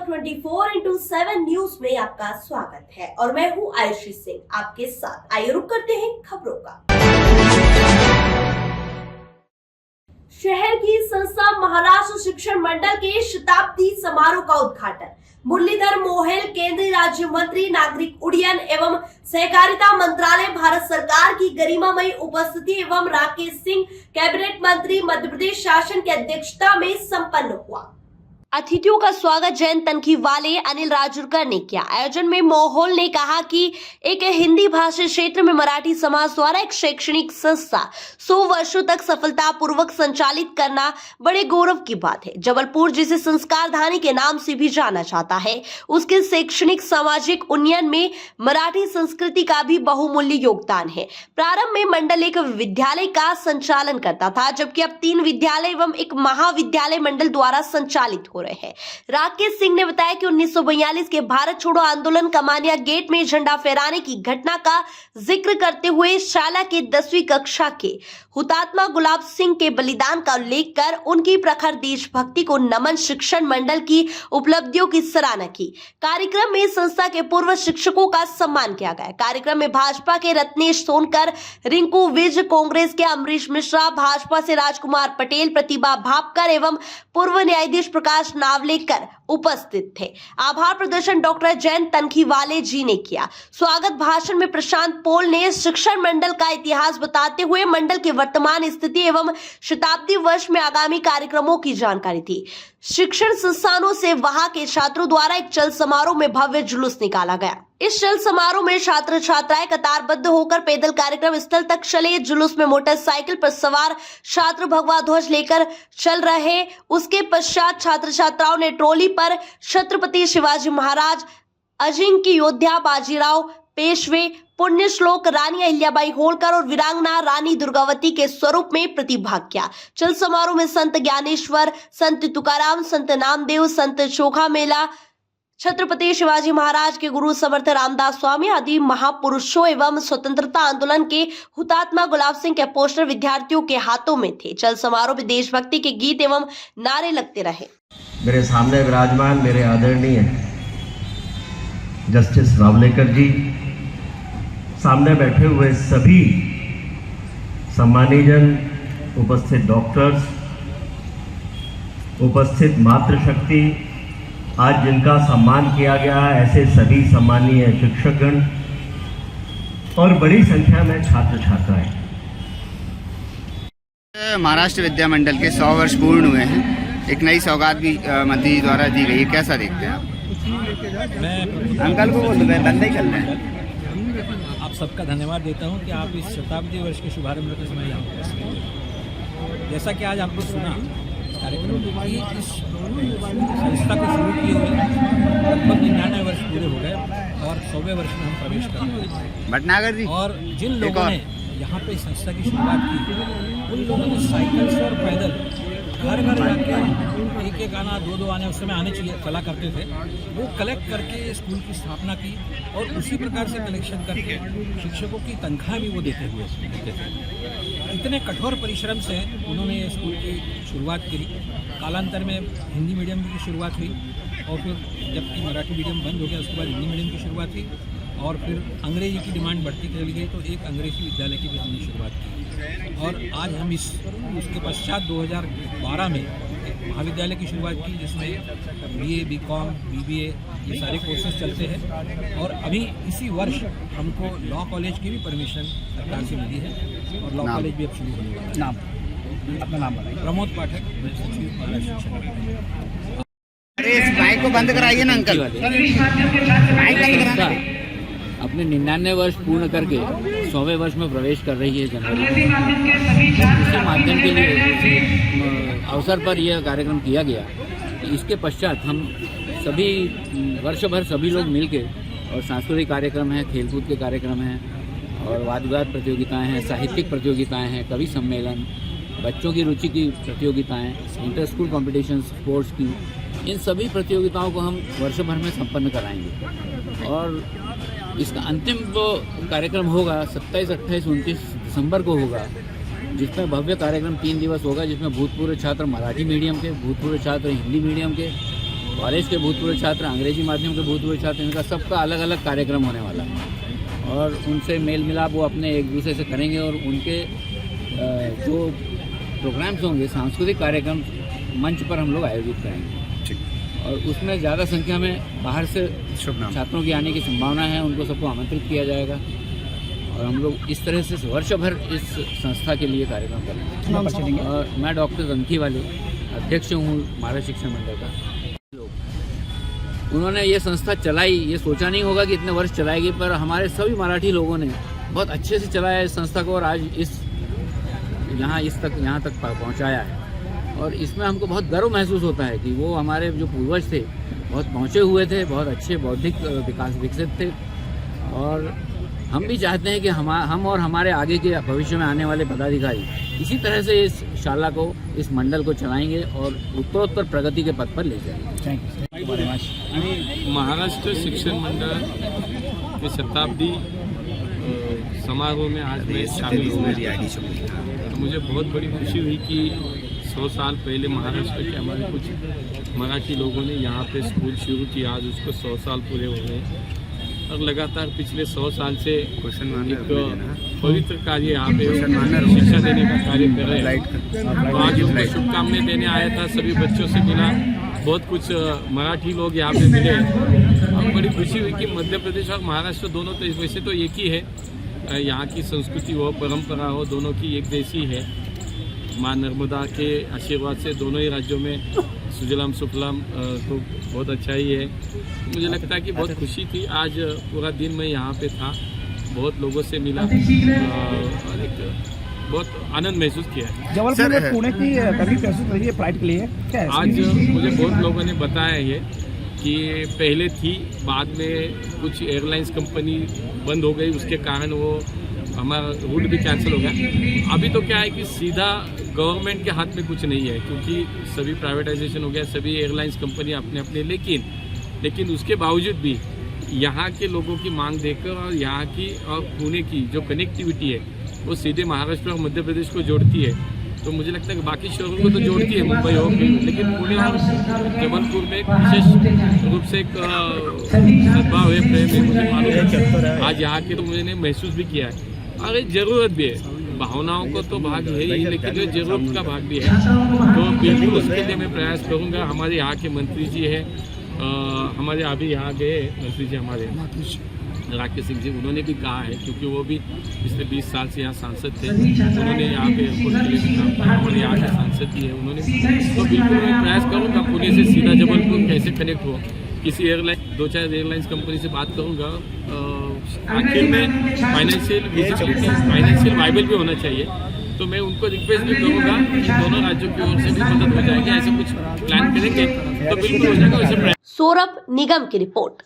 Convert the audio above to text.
24x7 news में आपका स्वागत है और मैं हूं आयुषी सिंह आपके साथ। आइए रुक करते हैं खबरों का। शहर की संस्था महाराष्ट्र शिक्षण मंडल के शताब्दी समारोह का उद्घाटन मुरलीधर मोहोल, केंद्रीय राज्य मंत्री, नागरिक उड्डयन एवं सहकारिता मंत्रालय, भारत सरकार की गरिमामयी उपस्थिति एवं राकेश सिंह, कैबिनेट मंत्री, मध्य प्रदेश शासन की अध्यक्षता में संपन्न हुआ। अतिथियों का स्वागत जयंत तनखीवाले, अनिल राजूरकर ने किया। आयोजन में मोहोल ने कहा कि एक हिंदी भाषी क्षेत्र में मराठी समाज द्वारा एक शैक्षणिक संस्था 100 वर्षों तक सफलतापूर्वक संचालित करना बड़े गौरव की बात है। जबलपुर, जिसे संस्कार धानी के नाम से भी जाना जाता है, उसके शैक्षणिक सामाजिक उन्नयन में मराठी संस्कृति का भी बहुमूल्य योगदान है। प्रारंभ में मंडल एक विद्यालय का संचालन करता था, जबकि अब 3 विद्यालय एवं एक महाविद्यालय मंडल द्वारा संचालित हो रहे हैं। राकेश सिंह ने बताया कि 1942 के भारत छोड़ो आंदोलन कमानिया गेट में झंडा फहराने की घटना का जिक्र करते हुए शाला के 10वीं कक्षा के हुतात्मा गुलाब सिंह के बलिदान का उल्लेख कर उनकी प्रखर देशभक्ति को नमन शिक्षण मंडल की उपलब्धियों की सराहना की। कार्यक्रम में संस्था के पूर्व शिक्षकों का सम्मान किया गया। कार्यक्रम में भाजपा के रत्नेश सोनकर, रिंकू विज, कांग्रेस के अमरीश मिश्रा, भाजपा से राजकुमार पटेल, प्रतिभा भापकर एवं पूर्व न्यायाधीश प्रकाश नावलेकर उपस्थित थे। आभार प्रदर्शन डॉक्टर जयंत तनखीवाले जी ने किया। स्वागत भाषण में प्रशांत पोल ने शिक्षण मंडल का इतिहास बताते हुए मंडल की वर्तमान स्थिति एवं शताब्दी वर्ष में आगामी कार्यक्रमों की जानकारी दी। शिक्षण संस्थानों से वहां के छात्रों द्वारा एक चल समारोह में भव्य जुलूस निकाला गया। इस चल समारोह में छात्र छात्राएं कतारबद्ध होकर पैदल कार्यक्रम स्थल तक चले। जुलूस में मोटरसाइकिल पर सवार छात्र भगवा ध्वज लेकर चल रहे। उसके पश्चात छात्र छात्राओं ने ट्रॉली पर छत्रपति शिवाजी महाराज, अजिंक्य योद्धा बाजीराव पेशवे, पुण्य श्लोक रानी अहिल्याबाई होलकर और वीरांगना रानी दुर्गावती के स्वरूप में प्रतिभाग किया। चल समारोह में संत ज्ञानेश्वर, संत तुकाराम, संत नामदेव, संत चोखा मेला, छत्रपति शिवाजी महाराज के गुरु समर्थ रामदास स्वामी आदि महापुरुषों एवं स्वतंत्रता आंदोलन के हुतात्मा गुलाब सिंह के पोस्टर विद्यार्थियों के हाथों में थे। चल समारोह में देशभक्ति के गीत एवं नारे लगते रहे। मेरे सामने विराजमान मेरे आदरणीय जस्टिस नावलेकर जी, सामने बैठे हुए सभी सम्मानीजन, उपस्थित डॉक्टर्स, उपस्थित मातृशक्ति, आज जिनका सम्मान किया गया है, ऐसे सभी सम्मानीय शिक्षकगण और बड़ी संख्या में छात्र छात्राएं। महाराष्ट्र विद्या मंडल के 100 वर्ष पूर्ण हुए हैं। एक नई सौगात भी मंत्री द्वारा दी गई है, कैसा देखते हैं आप? अंकल को बोल दो, मैं बंद ही कर रहे हैं। आप सबका धन्यवाद देता हूं कि आप इस शताब्दी वर्ष के शुभारंभ के समय यहाँ उपस्थित हैं। जैसा कि आज आपने सुना कार्यक्रम की, इस संस्था को शुरू किए हुए लगभग 99 वर्ष पूरे हो गए और 100वें वर्ष में हम प्रवेश कर रहे हैं। भटनागर जी, और जिन लोगों ने यहाँ पे संस्था की शुरुआत की, उन लोगों ने साइकिल से और पैदल घर घर जाके एक आना 2 आने उस समय आने चाहिए चला करते थे, वो कलेक्ट करके स्कूल की स्थापना की और उसी प्रकार से कलेक्शन करके शिक्षकों की तनख्वाह भी वो देते थे। इतने कठोर परिश्रम से उन्होंने स्कूल की शुरुआत करी। कालांतर में हिंदी मीडियम की शुरुआत हुई और फिर जबकि मराठी मीडियम बंद हो गया, उसके बाद हिंदी मीडियम की शुरुआत हुई और फिर अंग्रेजी की डिमांड बढ़ती चली गई तो एक अंग्रेजी विद्यालय की भी हमने शुरुआत की। और आज हम उसके पश्चात 2012 में एक महाविद्यालय की शुरुआत की, जिसमें BA, BCom, BBA ये सारे कोर्सेज चलते हैं। और अभी इसी वर्ष हमको लॉ कॉलेज की भी परमिशन सरकार से मिली है और लॉ कॉलेज भी अब शुरू होने वाला है। नाम, अपना नाम बताइए। प्रमोद पाठक, सचिव महाराष्ट्र शिक्षा। अरे इस माइक को बंद कराइए ना अंकल, माइक बंद कराना। अपने 99 वर्ष पूर्ण करके 100वें वर्ष में प्रवेश कर रही है जनवरी। इसके माध्यम के लिए अवसर पर यह कार्यक्रम किया गया। इसके पश्चात हम सभी वर्ष भर सभी लोग मिलके और सांस्कृतिक कार्यक्रम हैं, खेलकूद के कार्यक्रम हैं और वाद विवाद प्रतियोगिताएँ हैं, साहित्यिक प्रतियोगिताएँ हैं, कवि सम्मेलन, बच्चों की रुचि की प्रतियोगिताएँ, इंटर स्कूल कॉम्पिटिशन स्पोर्ट्स की, इन सभी प्रतियोगिताओं को हम वर्ष भर में संपन्न कराएंगे। और इसका अंतिम जो कार्यक्रम होगा 27, 28, 29 दिसंबर को होगा, जिसमें भव्य कार्यक्रम 3 दिवस होगा, जिसमें भूतपूर्व छात्र मराठी मीडियम के, भूतपूर्व छात्र हिंदी मीडियम के कॉलेज के भूतपूर्व छात्र, अंग्रेजी माध्यम के भूतपूर्व छात्र, इनका सबका अलग अलग कार्यक्रम होने वाला है और उनसे मेल मिलाप वो अपने एक दूसरे से करेंगे और उनके जो प्रोग्राम्स होंगे, सांस्कृतिक कार्यक्रम मंच पर हम लोग आयोजित करेंगे और उसमें ज़्यादा संख्या में बाहर से छात्रों की आने की संभावना है। उनको सबको आमंत्रित किया जाएगा और हम लोग इस तरह से वर्ष भर इस संस्था के लिए कार्यक्रम करेंगे। और मैं डॉक्टर रंथीवाले अध्यक्ष हूँ महाराष्ट्र शिक्षण मंडल का। उन्होंने ये संस्था चलाई, ये सोचा नहीं होगा कि इतने वर्ष चलाएगी, पर हमारे सभी मराठी लोगों ने बहुत अच्छे से चलाया इस संस्था को और आज यहाँ तक पहुँचाया है। और इसमें हमको बहुत गर्व महसूस होता है कि वो हमारे जो पूर्वज थे बहुत पहुँचे हुए थे, बहुत अच्छे बौद्धिक विकास विकसित थे और हम भी चाहते हैं कि हम और हमारे आगे के भविष्य में आने वाले पदाधिकारी इसी तरह से इस शाला को, इस मंडल को चलाएंगे और उत्तरोत्तर प्रगति के पथ पर ले जाएंगे। महाराष्ट्र शिक्षण मंडल के शताब्दी समारोह में आज मैं शामिल हुआ। तो मुझे बहुत बड़ी खुशी हुई कि 100 साल पहले महाराष्ट्र के हमारे कुछ मराठी लोगों ने यहाँ पे स्कूल शुरू किया। आज उसको 100 साल पूरे हो गए और लगातार पिछले 100 साल से एक पवित्र कार्य यहाँ पे शिक्षा देने का कार्य कर रहे हैं। तो आज उनको शुभकामनाएं देने आया था, सभी बच्चों से मिला, बहुत कुछ मराठी लोग यहाँ पे मिले और बड़ी खुशी हुई कि मध्य प्रदेश और महाराष्ट्र दोनों तो वैसे तो एक ही है, यहाँ की संस्कृति हो, परंपरा हो, दोनों की एक जैसी है। माँ नर्मदा के आशीर्वाद से दोनों ही राज्यों में सुजलाम सुफलाम तो बहुत अच्छा ही है। मुझे लगता है कि बहुत खुशी थी। आज पूरा दिन मैं यहाँ पे था, बहुत लोगों से मिला और एक बहुत आनंद महसूस किया। जबलपुर में पुणे की कभी प्रस्तुत रही है फ्लाइट के लिए क्या है? आज मुझे बहुत लोगों ने बताया ये कि पहले थी, बाद में कुछ एयरलाइंस कंपनी बंद हो गई, उसके कारण वो हमारा रूट भी कैंसिल हो गया। अभी तो क्या है कि सीधा गवर्नमेंट के हाथ में कुछ नहीं है क्योंकि सभी प्राइवेटाइजेशन हो गया, सभी एयरलाइंस कंपनी अपने अपने, लेकिन उसके बावजूद भी यहाँ के लोगों की मांग देखकर और यहाँ की और पुणे की जो कनेक्टिविटी है वो सीधे महाराष्ट्र और मध्य प्रदेश को जोड़ती है। तो मुझे लगता है कि बाकी शहरों को तो जोड़ती है, मुंबई हो गई, लेकिन पुणे और जबलपुर में एक विशेष रूप से एक सद्भाव है, प्रेम है, मुझे मालूम है। आज यहाँ के तो मैंने महसूस भी किया है और एक ज़रूरत भी है। भावनाओं को तो भाग है ही, लेकिन ये जरूरत का भाग भी है। तो बिल्कुल उसके लिए मैं प्रयास करूँगा। हमारे यहाँ के मंत्री जी है, हमारे अभी यहाँ गए मंत्री जी हमारे राकेश सिंह जी, उन्होंने भी कहा है क्योंकि वो भी पिछले 20 साल से यहाँ सांसद थे, उन्होंने यहाँ पे एयरपोर्ट के लिए भी काम किया, हमारे यहाँ के सांसद ही है उन्होंने। तो बिल्कुल मैं प्रयास करूँगा पुणे से सीधा जबलपुर कैसे कनेक्ट हो, किसी एयरलाइन 2-4 एयरलाइंस कंपनी से बात करूँगा। आखिर में फाइनेंशियल विजिबिलिटी, फाइनेंशियल वाइबल भी होना चाहिए। तो मैं उनको रिक्वेस्ट भी करूँगा कि दोनों राज्यों की ओर से भी मदद हो जाएगी, ऐसा कुछ प्लान करेंगे तो बिल्कुल हो जाएगा। वैसे सौरभ निगम की रिपोर्ट।